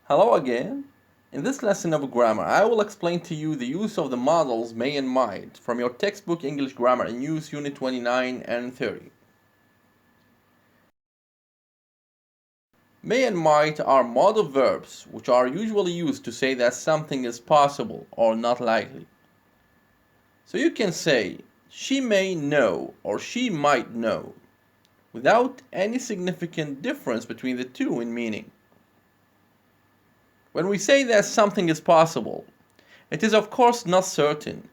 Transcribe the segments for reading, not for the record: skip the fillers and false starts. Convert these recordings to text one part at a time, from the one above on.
Hello again. In this lesson of grammar, I will explain to you the use of the modals may and might from your textbook English Grammar in Use Unit 29 and 30. May and might are modal verbs which are usually used to say that something is possible or not likely. So you can say, she may know or she might know, without any significant difference between the two in meaning. When we say that something is possible, it is of course not certain,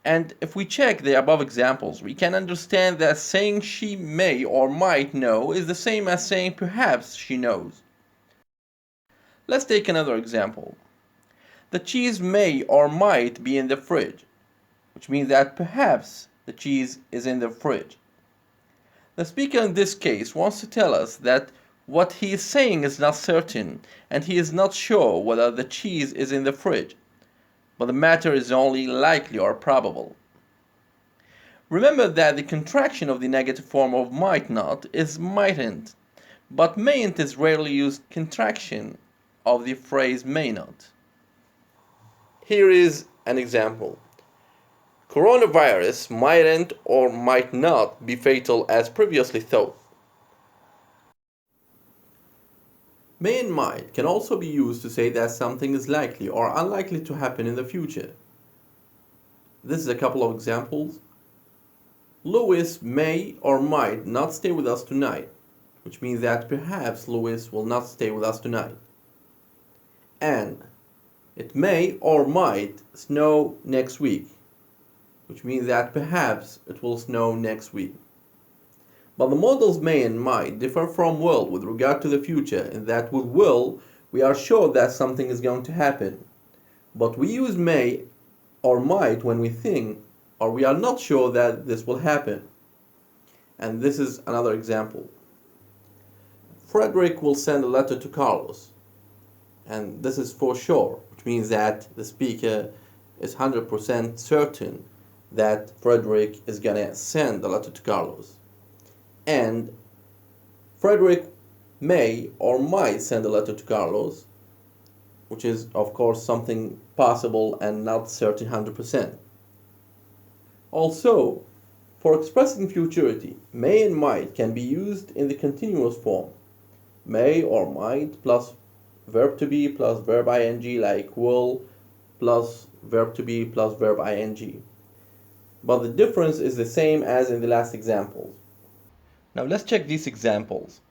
and if we check the above examples, we can understand that saying she may or might know is the same as saying perhaps she knows. Let's take another example. The cheese may or might be in the fridge, which means that perhaps the cheese is in the fridge. The speaker in this case wants to tell us that what he is saying is not certain, and he is not sure whether the cheese is in the fridge, but the matter is only likely or probable. Remember that the contraction of the negative form of might not is mightn't, but mayn't is rarely used contraction of the phrase may not. Here is an example. Coronavirus mightn't or might not be fatal as previously thought. May and might can also be used to say that something is likely or unlikely to happen in the future. This is a couple of examples. Louis may or might not stay with us tonight, which means that perhaps Louis will not stay with us tonight. And it may or might snow next week, which means that perhaps it will snow next week. But the modals may and might differ from will with regard to the future in that with will we are sure that something is going to happen, but we use may or might when we think or we are not sure that this will happen. And this is another example. Frederick will send a letter to Carlos, and this is for sure, which means that the speaker is 100% certain that Frederick is gonna send the letter to Carlos. And Frederick may or might send a letter to Carlos, which is of course something possible and not certain 100%. Also, for expressing futurity, may and might can be used in the continuous form. May or might plus verb to be plus verb ing, like will plus verb to be plus verb ing. But the difference is the same as in the last examples. Now let's check these examples.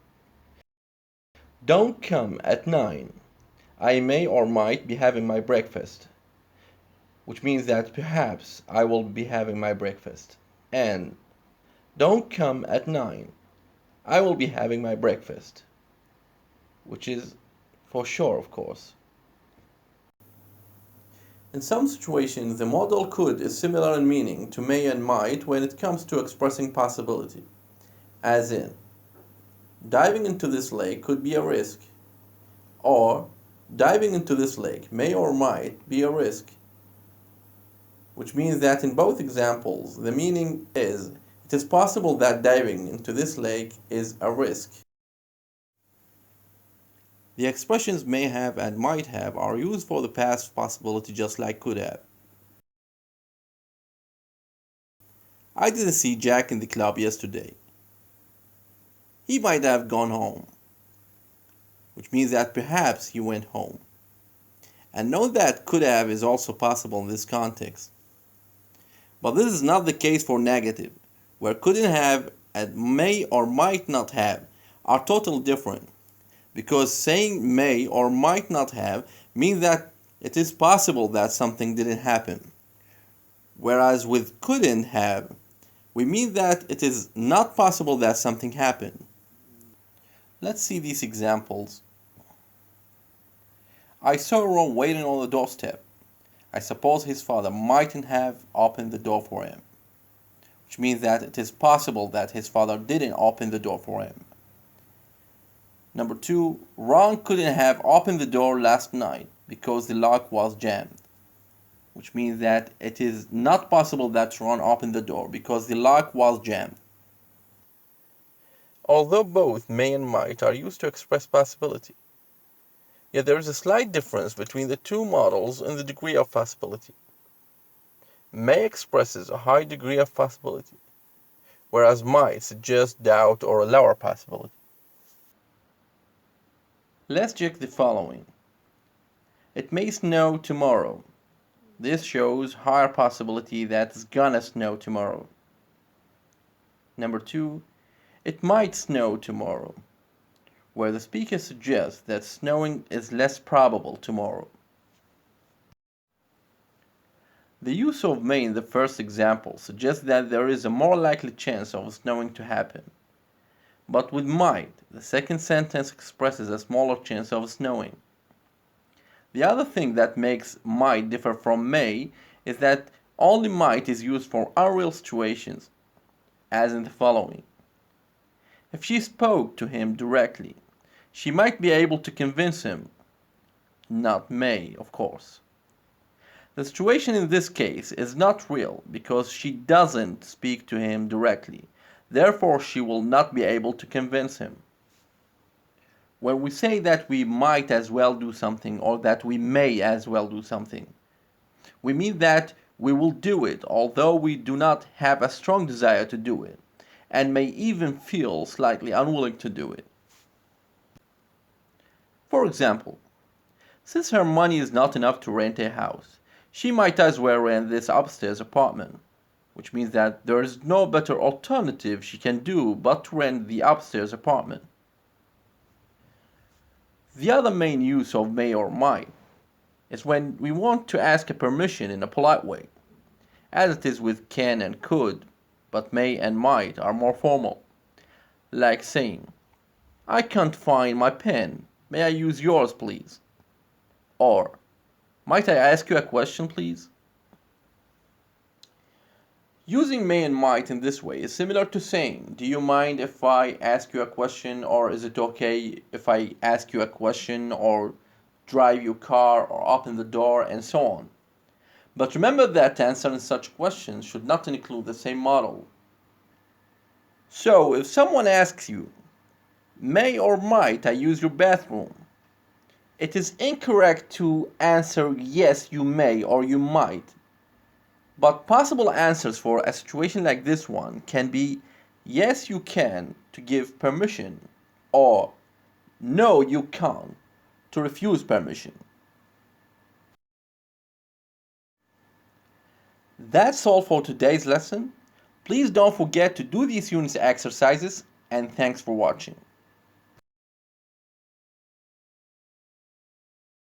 Don't come at 9. I may or might be having my breakfast, which means that perhaps I will be having my breakfast. And don't come at 9. I will be having my breakfast, which is for sure, of course. In some situations, the modal could is similar in meaning to may and might when it comes to expressing possibility, as in, diving into this lake could be a risk, or diving into this lake may or might be a risk, which means that in both examples, the meaning is, it is possible that diving into this lake is a risk. The expressions may have and might have are used for the past possibility just like could have. I didn't see Jack in the club yesterday. He might have gone home, which means that perhaps he went home. And note that could have is also possible in this context. But this is not the case for negative, where couldn't have and may or might not have are totally different, because saying may or might not have means that it is possible that something didn't happen. Whereas with couldn't have, we mean that it is not possible that something happened. Let's see these examples. I saw Ron waiting on the doorstep. I suppose his father mightn't have opened the door for him, which means that it is possible that his father didn't open the door for him. Number 2, Ron couldn't have opened the door last night because the lock was jammed, which means that it is not possible that Ron opened the door because the lock was jammed. Although both may and might are used to express possibility, Yet there is a slight difference between the two models in the degree of possibility. May expresses a high degree of possibility, whereas might suggests doubt or a lower possibility. Let's check the following. It may snow tomorrow. This shows higher possibility that it's gonna snow tomorrow. Number 2, it might snow tomorrow, where the speaker suggests that snowing is less probable tomorrow. The use of may in the first example suggests that there is a more likely chance of snowing to happen. But with might, the second sentence expresses a smaller chance of snowing. The other thing that makes might differ from may is that only might is used for unreal situations, as in the following. If she spoke to him directly, she might be able to convince him. Not may, of course. The situation in this case is not real because she doesn't speak to him directly. Therefore, she will not be able to convince him. When we say that we might as well do something or that we may as well do something, we mean that we will do it although we do not have a strong desire to do it, and may even feel slightly unwilling to do it. For example, since her money is not enough to rent a house, she might as well rent this upstairs apartment, which means that there is no better alternative she can do but to rent the upstairs apartment. The other main use of may or might is when we want to ask a permission in a polite way, as it is with can and could, but may and might are more formal, like saying, I can't find my pen, may I use yours please? Or, might I ask you a question please? Using may and might in this way is similar to saying, do you mind if I ask you a question, or is it okay if I ask you a question, or drive your car, or open the door, and so on. But remember that answering such questions should not include the same modal. So if someone asks you, may or might I use your bathroom? It is incorrect to answer yes you may or you might. But possible answers for a situation like this one can be yes you can to give permission, or no you can't to refuse permission. That's all for today's lesson. Please don't forget to do these unit exercises, and thanks for watching.